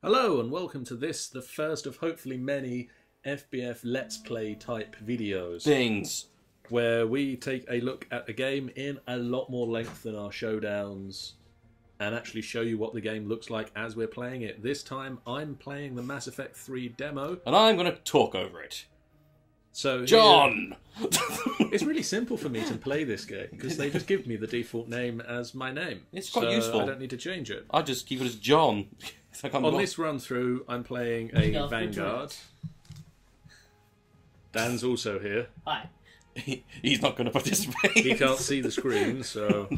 Hello and welcome to this, the first of hopefully many FBF Let's Play type videos. Things. Where we take a look at a game in a lot more length than our showdowns and actually show you what the game looks like as we're playing it. This time I'm playing the Mass Effect 3 demo. And I'm going to talk over it. So John! It's really simple for me to play this game because they just give me the default name as my name. It's quite useful. I don't need to change it. I just keep it as John. On this run through, I'm playing a Vanguard. Dan's also here. Hi. He's not going to participate. He can't see the screen, so...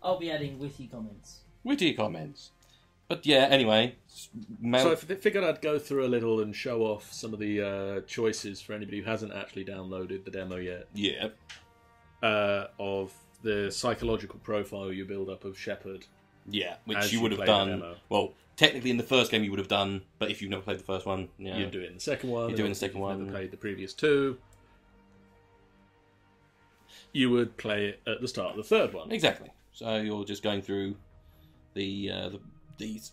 I'll be adding witty comments. Witty comments. But yeah, anyway. So I figured I'd go through a little and show off some of the choices for anybody who hasn't actually downloaded the demo yet. Yeah. Of the psychological profile you build up of Shepard. Yeah, which you would have done. Well, technically in the first game you would have done, but if you've never played the first one, yeah. You'd do it in the second one. You'd do it in the second one. Never played the previous two. You would play it at the start of the third one. Exactly. So you're just going through the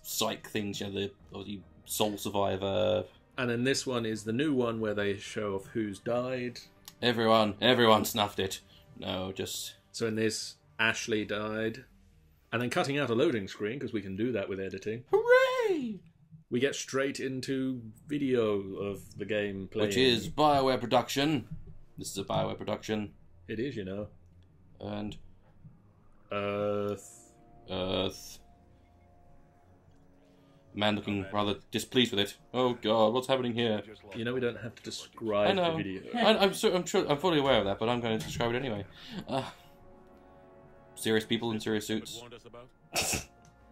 psych things, you know, the Soul Survivor. And then this one is the new one where they show off who's died. Everyone snuffed it. No, just... So in this, Ashley died. And then cutting out a loading screen, because we can do that with editing. Hooray! We get straight into video of the game playing. Which is BioWare production. This is a BioWare production. It is, you know. And... Earth. Man looking rather displeased with it. Oh god, what's happening here? You know we don't have to describe the video. I'm fully aware of that, but I'm going to describe it anyway. Serious people in serious suits.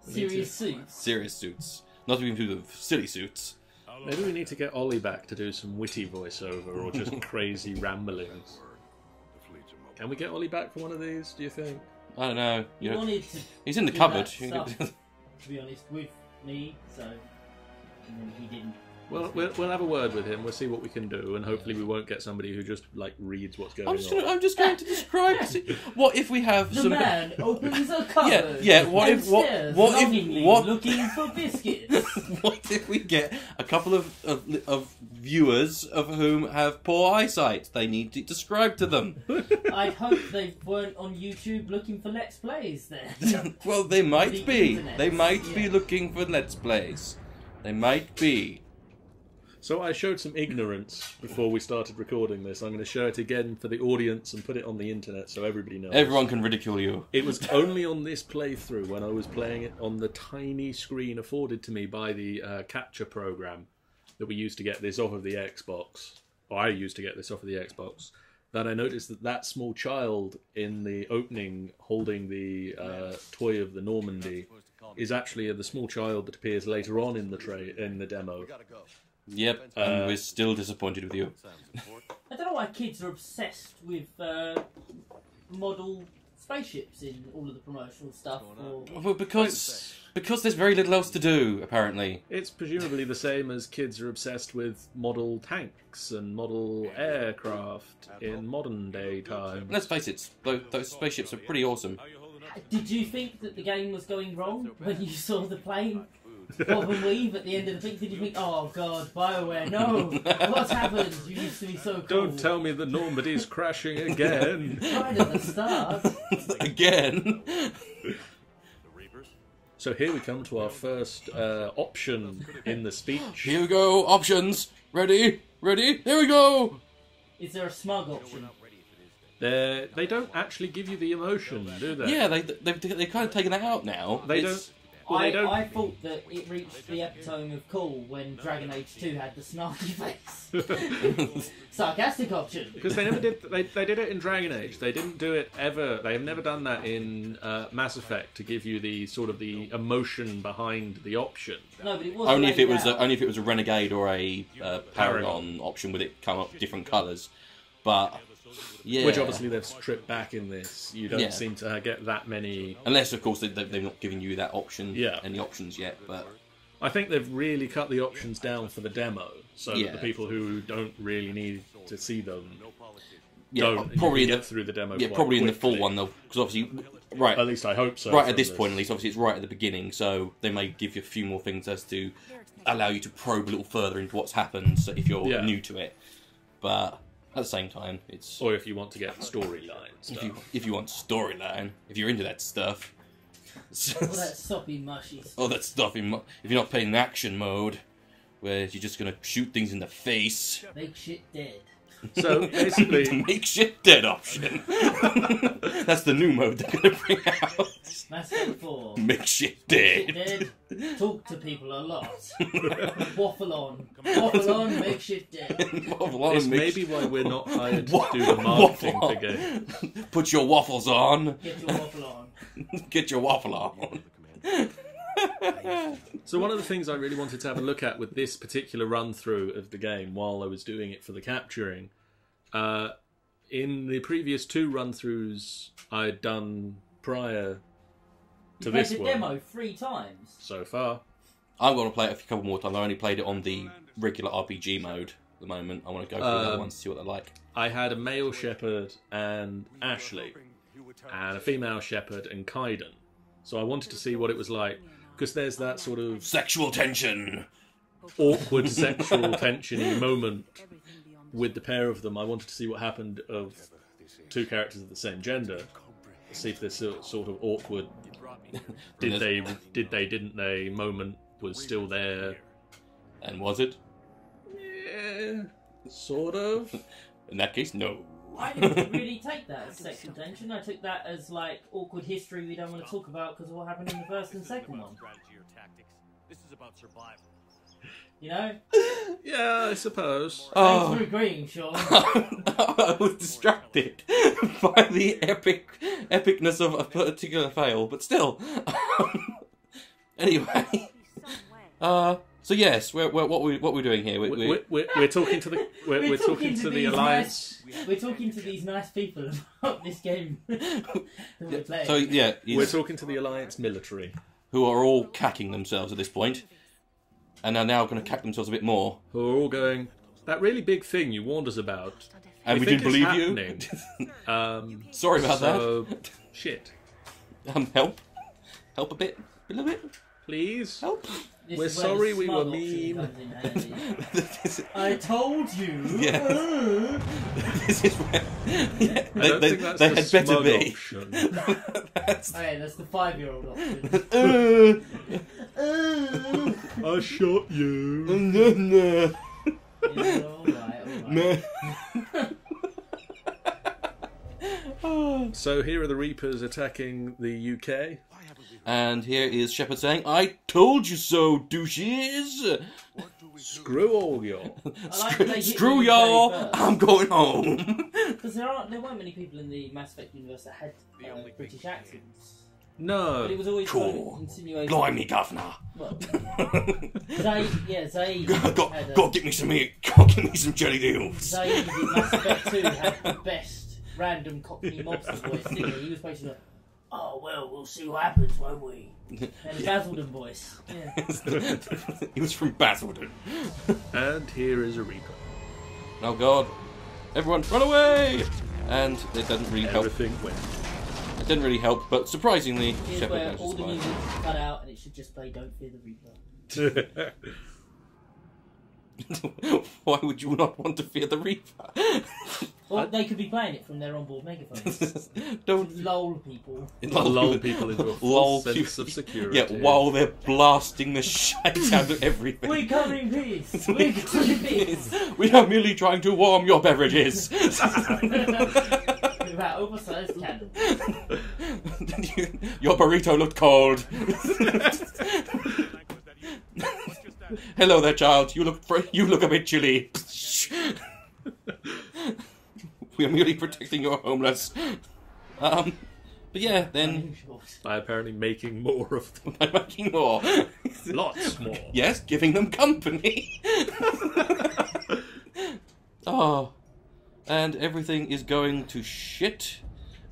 Serious suits? Serious suits. Not even people with silly suits. Maybe we need to get Ollie back to do some witty voiceover or just crazy ramblings. Can we get Ollie back for one of these, do you think? I don't know. You wanted to he's in the cupboard. Stuff, to be honest, with me, so... And then he didn't. Well, we'll have a word with him. We'll see what we can do, and hopefully we won't get somebody who just like reads what's going on. I'm just going to describe. What if we have the some man opens a cupboard? Yeah. What if looking for biscuits? What if we get a couple of viewers of whom have poor eyesight? They need it described to them. I hope they weren't on YouTube looking for Let's Plays then. Well, they might be. Internet. They might be looking for Let's Plays. They might be. So I showed some ignorance before we started recording this. I'm going to show it again for the audience and put it on the internet so everybody knows. Everyone can ridicule you. It was only on this playthrough when I was playing it on the tiny screen afforded to me by the capture program that we used to get this off of the Xbox, or I used to get this off of the Xbox, that I noticed that small child in the opening holding the toy of the Normandy is actually the small child that appears later on in the demo. Yep, and we're still disappointed with you. I don't know why kids are obsessed with model spaceships in all of the promotional stuff. Well, because there's very little else to do, apparently. It's presumably the same as kids are obsessed with model tanks and model aircraft in modern day times. Let's face it, those spaceships are pretty awesome. Did you think that the game was going wrong when you saw the plane bob and weave at the end of the thing? Did you think, oh god, BioWare, no, what's happened? You used to be so cool. Don't tell me the Normandy's crashing again. Right at the start. Again. So here we come to our first option in the speech. Here we go, options. Ready? Here we go. Is there a smug option? They don't actually give you the emotion, do they? Yeah, they've kind of taken that out now. They don't. Well, I thought that it reached the epitome of cool when Dragon Age 2 had the snarky face. Sarcastic option. Because they never did. They did it in Dragon Age. They didn't do it ever. They have never done that in Mass Effect to give you the sort of the emotion behind the option. No, but it was only if it was a Renegade or a Paragon option with it come up different colours. But yeah, which obviously they've stripped back in this. You don't seem to get that many, unless of course they've not given you that option. Yeah. Any options yet, but I think they've really cut the options down for the demo, so that the people who don't really need to see them don't. Probably get through the demo. probably in the quickly. full one though, because obviously, right. At least I hope so. Right at this point, at least, obviously, it's right at the beginning, so they may give you a few more things as to allow you to probe a little further into what's happened. So if you're new to it, but at the same time, it's or if you want to get storyline stuff. if you want storyline, if you're into that stuff. All that soppy mushy stuff. All that stuff if you're not playing action mode, where you're just gonna shoot things in the face. Make shit dead. So basically, The make shit dead option. That's the new mode they're gonna bring out. Mass Effect 4. Make shit Shit dead. dead. Talk to people a lot. Waffle on, make shit dead. it's maybe why we're not hired to do the marketing for game. Put your waffles on. Get your waffle on. Get your waffle on. So one of the things I really wanted to have a look at with this particular run through of the game while I was doing it for the capturing, in the previous 2 run throughs I'd done prior to this one. You played the demo 3 times so far. I'm going to play it a couple more times. I only played it on the regular RPG mode at the moment. I want to go through the other ones to see what they're like. I had a male shepherd and Ashley, and a female shepherd and Kaiden. So I wanted to see what it was like, because there's that sort of Sexual tension. awkward sexual tension-y moment with the pair of them. I wanted to see what happened of 2 characters of the same gender. See if this sort of awkward didn't they moment was still there. And was it? Yeah, sort of. In that case, no. I didn't really take that as sexual tension. I took that as like awkward history we don't want to talk about because of what happened in the first and second one. This is about survival. You know? Yeah, I suppose. Thanks for agreeing, Sean. I was distracted by the epicness of a particular fail, but still. Anyway, so yes, what we're doing here? We're talking to the we're talking to the Alliance. We're talking to these nice people about this game that we're playing. So yeah, we're talking to the Alliance military, who are all cacking themselves at this point, and are now going to cack themselves a bit more. Who are all going, that really big thing you warned us about, and we didn't believe you. Sorry about that. Shit. Help a bit, a little bit. Please help. We're sorry we were mean. I told you. Yeah. This is where I don't think that's they the had better smug be. option. That's the 5-year-old option. I shot you. Yeah, all right. So here are the Reapers attacking the UK. And here is Shepard saying, "I told you so, douches! Screw all y'all. Screw y'all! I'm going home!" Because there weren't many people in the Mass Effect universe that had British accents. No. But it was always Cool. insinuated. Blimey, governor! Well, Zaid. Go get me some meat. Go get me some jelly deals. Zaid in Mass Effect 2 had the best random Cockney mobster voice, didn't he? He was basically like, "Oh, well, we'll see what happens, won't we?" And the Basildon voice. Yeah. He was from Basildon. And here is a Reaper. Oh god. Everyone, run away! And it doesn't really help. Everything went. It didn't really help, but surprisingly, Here's Shepard where managed to all the survive. music is cut out and it should just play Don't Fear the Reaper. Why would you not want to fear the Reaper? Or they could be playing it from their onboard megaphones. Don't Lull people. Lull people into a Lull false sense people. of security. Yeah, while they're blasting the shit out of everything. We're covering peace! We're covering peace! We are merely trying to warm your beverages. With that oversized cannon. Your burrito looked cold. Hello there, child. You look a bit chilly. We are merely protecting your homeless. But yeah, then By apparently making more of them. by making more. Lots more. Yes, giving them company. Oh, and everything is going to shit,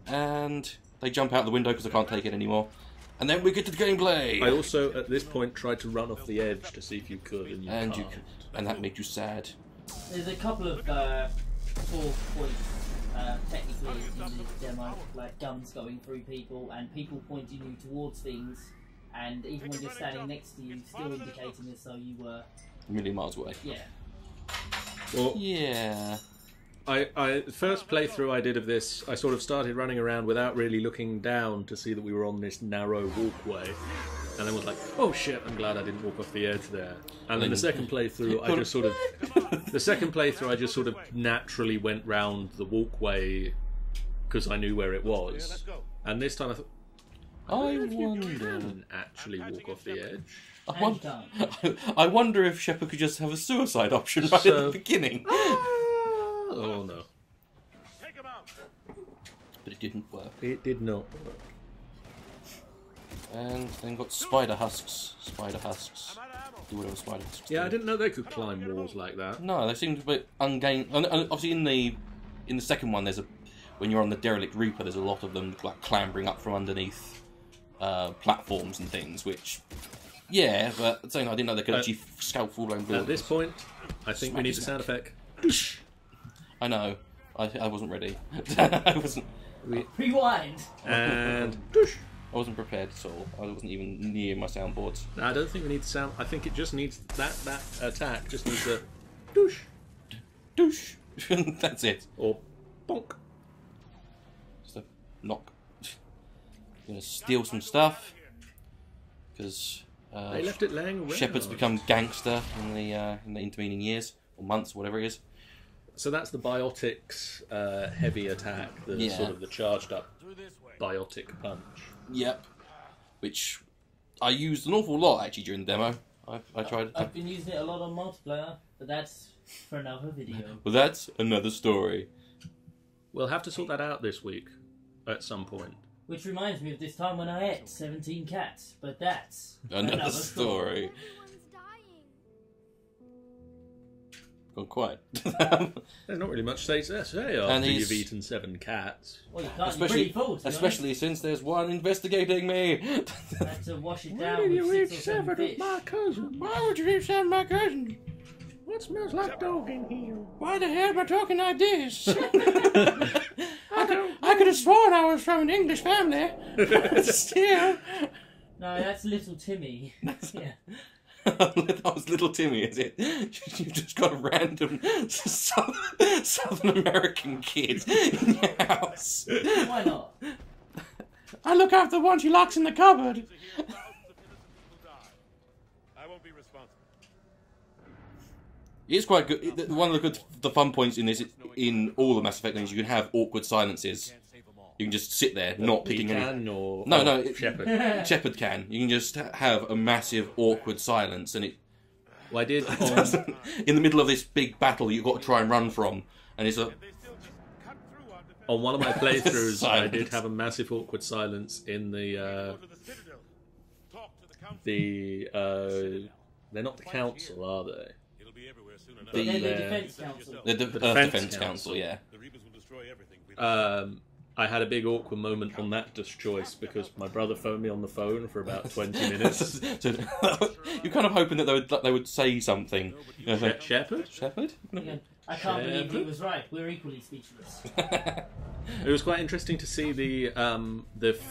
and they jump out the window because they can't take it anymore. And then we get to the gameplay. I also, at this point, tried to run off the edge to see if you could, and you can't. And that made you sad. There's a couple of 4 points technically in the demo, like guns going through people and people pointing you towards things, and even when you're standing next to you, still indicating as though you were a million miles away. Yeah. Well, yeah. I first playthrough I did of this, I sort of started running around without really looking down to see that we were on this narrow walkway, and then was like, oh shit, I'm glad I didn't walk off the edge there. And then the second playthrough I just sort of naturally went round the walkway because I knew where it was. And this time I thought, I wonder if you can actually walk off the edge. I wonder if Shepard could just have a suicide option right at the beginning. Oh no. But it didn't work. It did not work. And then got spider husks. Spider husks. Do whatever spider husks do. Yeah, I didn't know they could climb walls like that. No, they seemed a bit ungain. And obviously, in the second one, when you're on the derelict Reaper, there's a lot of them like clambering up from underneath platforms and things. Which, yeah, but I didn't know they could actually scout full blown buildings. At this point, I think we need a sound effect. I know. I wasn't ready. I wasn't. Rewind. And I wasn't prepared at all. I wasn't even near my soundboards. No, I don't think we need the sound. I think it just needs that attack. Just needs a douche, douche. That's it. Or bonk. Just a knock. I'm gonna steal some stuff because they left it laying around. Shepard's become gangster in the intervening years or months, whatever it is. So that's the biotics heavy attack, sort of the charged up biotic punch. Yep. Which I used an awful lot actually during the demo. I tried. I've been using it a lot on multiplayer, but that's for another video. Well, that's another story. We'll have to sort that out this week at some point. Which reminds me of this time when I ate 17 cats, but that's another story. Gone quiet. There's not really much to say after you've eaten 7 cats. Well, you can't. Especially, especially since there's one investigating me. I had to wash it down with 6 or 7 fish. My cousin? Why would you eat 7 of my cousins? What smells like dog in here? Why the hell am I talking like this? I could have sworn I was from an English family. Still. No, that's little Timmy. Yeah. That was little Timmy, is it? You just got a random Southern American kid in your house. Why not? I look after the one she locks in the cupboard. I won't be responsible. It's quite good. One of the fun points in this, in all the Mass Effect games, you can have awkward silences. You can just sit there, not picking any. No, Shepard. Shepard can. You can just have a massive awkward silence, and it. Well, I did in the middle of this big battle you've got to try and run from, and it's a. On one of my playthroughs, I did have a massive awkward silence in the. They're not the council, are they? The defense council. The defense council, yeah. I had a big awkward moment on that choice because my brother phoned me on the phone for about 20 minutes. So, you're kind of hoping that they would say something. Shepard? Shepard? Yeah, I can't believe he was right. We're equally speechless. It was quite interesting to see the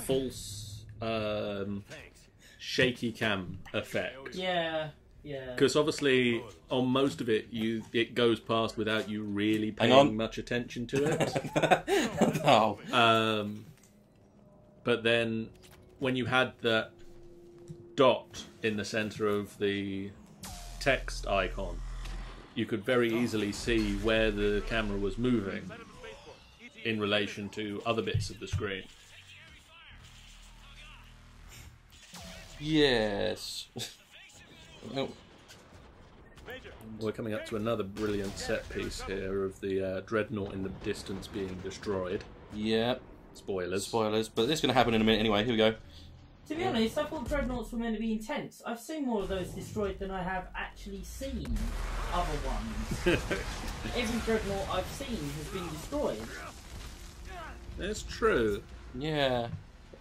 false shaky cam effect. Yeah. Yeah. Because obviously, on most of it, it goes past without you really paying much attention to it. No. But then, when you had that dot in the centre of the text icon, you could very easily see where the camera was moving in relation to other bits of the screen. Yes. Oh. We're coming up to another brilliant set piece here of the Dreadnought in the distance being destroyed. Yeah. Spoilers. But this is going to happen in a minute anyway. Here we go. To be honest, I thought Dreadnoughts were meant to be intense. I've seen more of those destroyed than I have actually seen other ones. Every Dreadnought I've seen has been destroyed. That's true. Yeah.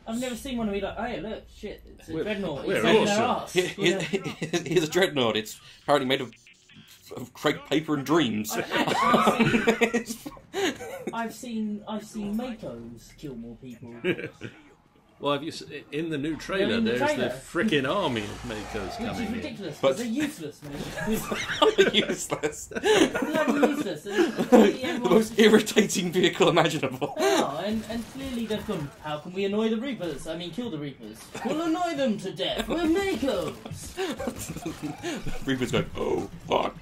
I've never seen one of me like, oh yeah, look, shit, it's a Dreadnought. We're It's awesome. Here's a Dreadnought. It's apparently made of crepe paper and dreams. I've seen Makos kill more people. Well, have you in the new trailer? In the there's trailer. the frickin' army of Makos Which coming is in. ridiculous, But- but they're useless, man. Useless. Bloody useless. And clearly The everyone's- most irritating vehicle imaginable. Oh, and clearly they've gone, how can we annoy the Reapers? I mean, kill the Reapers. We'll annoy them to death. We're Makos. Reaper's going, oh fuck,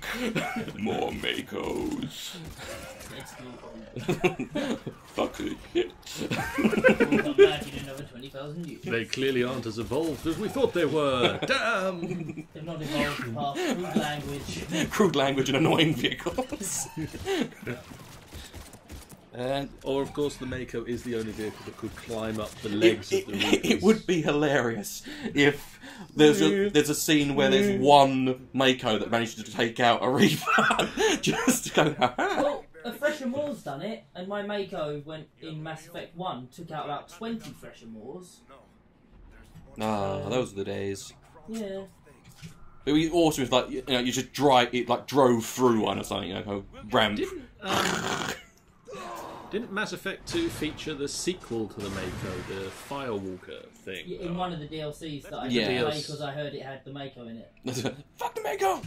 more Makos. Let's go home. Fuck it. We'll come back in another 20,000 years. They clearly aren't as evolved as we thought they were. Damn! They've not evolved past crude language. Crude language and annoying vehicles. And Or, of course, the Mako is the only vehicle that could climb up the legs of the Reapers. it would be hilarious if there's a scene where there's one Mako that manages to take out a Reaper. Just to go, Well, a Fresher Moore's done it, and my Mako went in Mass Effect 1, took out about 20 Fresher Moors. ah, those are the days. Yeah. It would be awesome if, like, you know, you just drove through one or something, you know, rammed. Didn't Mass Effect 2 feature the sequel to the Mako, the Firewalker thing? In one of the DLCs that I Yeah. didn't play because I heard it had the Mako in it. Fuck the Mako!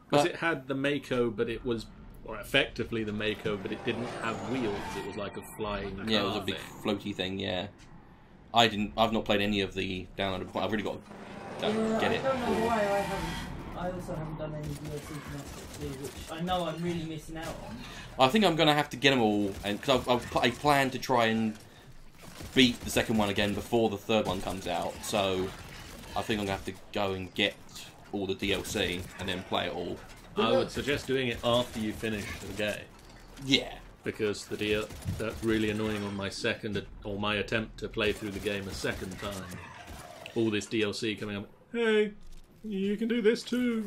Because it had the Mako, but it was, or effectively the Mako, but it didn't have wheels. It was like a flying car Yeah, it was a big thing. floaty thing, yeah. I've not played any of the downloaded, I've really got to get it. I don't know why I also haven't done any DLC for Mass Effect 2, which I know I'm really missing out on. I think I'm going to have to get them all, and because I plan to try and beat the second one again before the third one comes out, so I think I'm going to have to go and get all the DLC and then play it all. I would suggest doing it after you finish the game, Yeah. because that's really annoying on my my attempt to play through the game a second time. All this DLC coming up. Hey, you can do this too.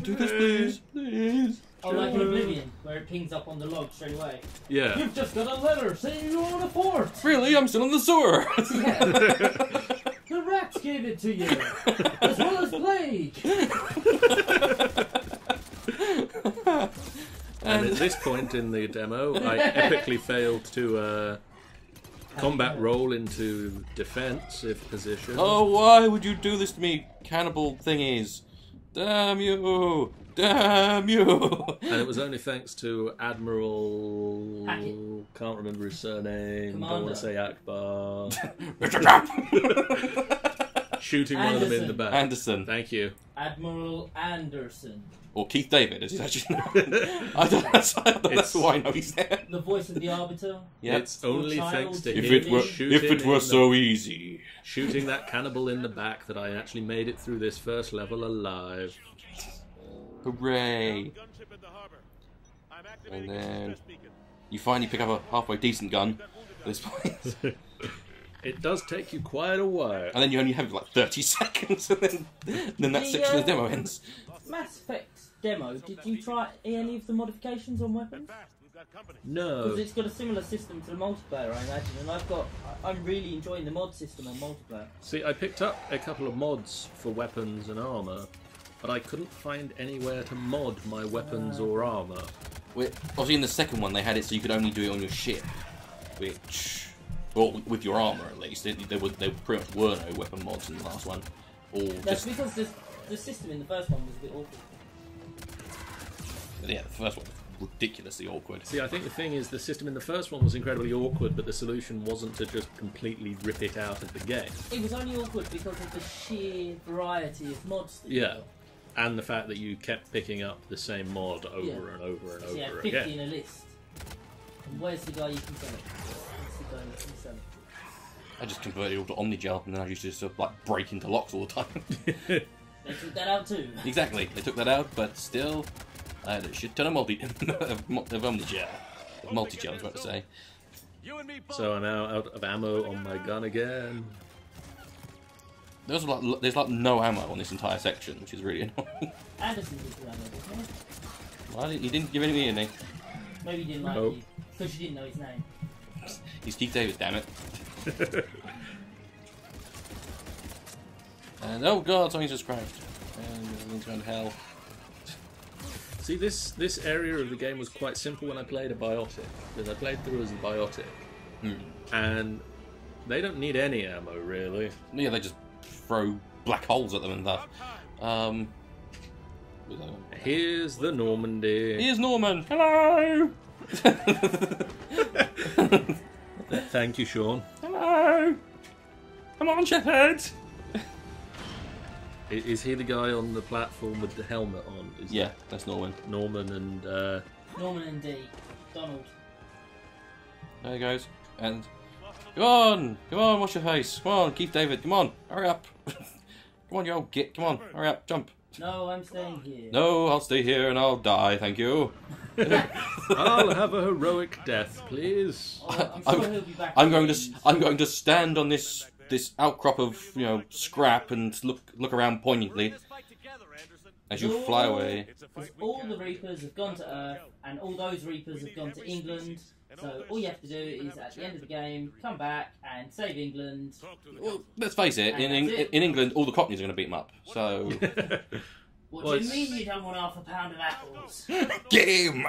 Do this, please. Please. Oh, like in Oblivion, where it pings up on the log straight away. Yeah. You've just got a letter saying you're on a fort! Really? I'm still in the sewer. The rats gave it to you! As well as plague! And at this point in the demo, I epically failed to combat roll into defensive position. Oh, why would you do this to me, cannibal thingies? Damn you! Damn you! And it was only thanks to Admiral... Hackett. Can't remember his surname. Don't Commander. want to say Akbar. Richard Trap! Shooting one of them in the back. Anderson. Thank you. Admiral Anderson. Or Keith David, is actually. That's why I know he's there. The voice of the Arbiter. Yeah. It's only Child. thanks to If him shooting so easy. shooting that cannibal in the back that I actually made it through this first level alive. Hooray. Gunship in the harbor. I'm And activating then distress beacon. you finally pick up a halfway decent gun at this point. It does take you quite a while. And then you only have like 30 seconds, and then that section of the demo ends. Mass Effect demo, did you try any of the modifications on weapons? Fast, we've got company. No. Because it's got a similar system to the multiplayer, I imagine, and I'm really enjoying the mod system on multiplayer. See, I picked up a couple of mods for weapons and armour, but I couldn't find anywhere to mod my weapons or armour. Obviously, in the second one, they had it so you could only do it on your ship, which, well, with your armour at least. There pretty much were no weapon mods in the last one. All That's just because the system in the first one was a bit awkward. yeah, the first one was ridiculously awkward. See, I think the thing is, the system in the first one was incredibly awkward, but the solution wasn't to just completely rip it out of the game. It was only awkward because of the sheer variety of mods that you Yeah. got. And the fact that you kept picking up the same mod over Yeah. and over and So you had over 50 again. in a list. And where's the guy you can sell it to? Where's the guy you can sell it I just converted it all to Omnigel, and then I used to just sort of, like break into locks all the time. to? They took that out too. Exactly, they took that out, but still, I had a shit ton of Omnigel. Multi-gel, I was about to say. You and me both. So I'm now out of ammo on my gun again. There's like no ammo on this entire section, which is really annoying. Anderson did the ammo, didn't he? Well, he didn't give any, did he? Maybe he didn't like Nope. you. Because you didn't know his name. He's Keith David, damn it. And oh god, something's just crashed. And everything's going to hell. See, this area of the game was quite simple when I played a biotic, because I played through as a biotic, and they don't need any ammo really. Yeah, they just throw black holes at them and stuff. Here's the Normandy. Here's Norman. Hello. Thank you, Sean. Hello. Come on, Shepherd. Is he the guy on the platform with the helmet on? Yeah, that's Norman. Norman and Norman and D. Donald. There he goes. And come on, wash your face. Come on, Keith David. Come on, hurry up. Come on, you old git. Come on, hurry up, jump. No, I'm staying here. No, I'll stay here and I'll die. Thank you. I'll have a heroic death, please. Oh, I'm sure he'll be back. I'm going to stand on this outcrop of scrap and look around poignantly as you fly away. All the Reapers have gone to Earth, and all those Reapers have gone to England. So all you have to do is, at the end of the game, come back and save England. Well, let's face it, in England, all the Cockneys are going to beat them up. So. What do you mean you don't want half a pound of apples? Get him!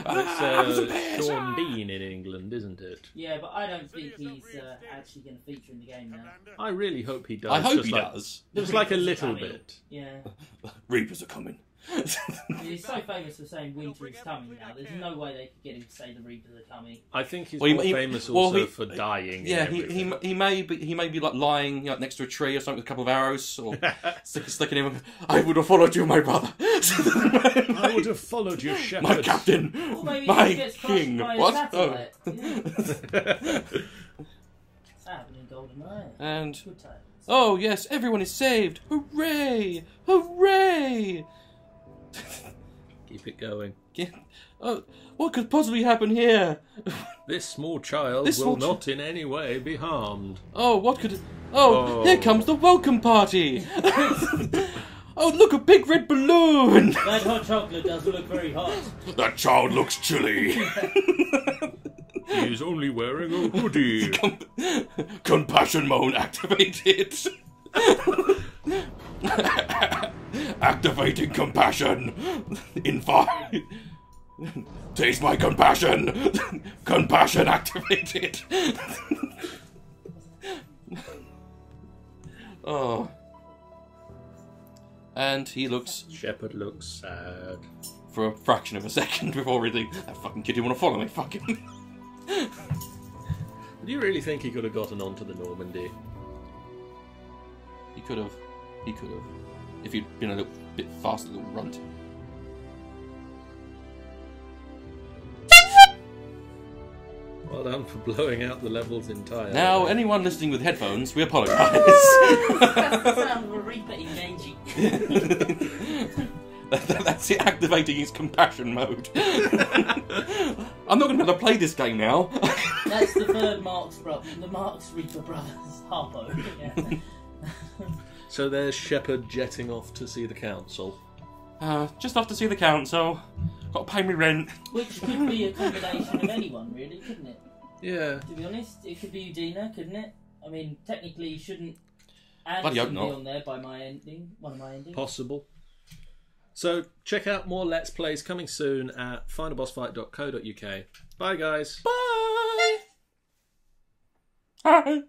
It's Sean Bean in England, isn't it? Yeah, but I don't think he's actually going to feature in the game now. I really hope he does. I hope he does. Just like a little bit. Yeah. Reapers are coming. He's so famous for saying winter is coming now. There's no way they could get him to say the Reapers are coming. I think he's more famous also for dying. Yeah, he may be like lying next to a tree or something with a couple of arrows, or sticking him. I would have followed you, my brother. I would have followed you, shepherd. My captain, or maybe my he gets king. By What? a satellite. It's happening, GoldenEye. And Good times. oh yes, everyone is saved! Hooray! Hooray! Keep it going. Oh, what could possibly happen here? This small child will not in any way be harmed. Oh, what could... Oh, here comes the welcome party! Oh, look, a big red balloon! That hot chocolate does look very hot. That child looks chilly. He's only wearing a hoodie. Compassion mode activated. Activating compassion in 5. Taste my compassion. Compassion activated. Oh. And he looks... Shepherd looks sad. For a fraction of a second before really... That fucking kid didn't want to follow me, fuck him. Do you really think he could have gotten onto the Normandy? He could have. He could have. If he'd been a little bit faster, a little runt. Well done for blowing out the levels entirely. Now, anyone listening with headphones, we apologise. That's the sound of a Reaper engaging. That's it, activating his compassion mode. I'm not going to be able to play this game now. That's the third the Marx Reaper brothers, Harpo. Yeah. So there's Shepherd jetting off to see the council. Just off to see the council. Got to pay me rent. Which could be a combination of anyone, really, couldn't it? Yeah. To be honest, it could be Udina, couldn't it? I mean, technically, shouldn't add Bloody hope something not. on there by my ending, one of my endings. Possible. So check out more Let's Plays coming soon at finalbossfight.co.uk. Bye, guys. Bye. Bye.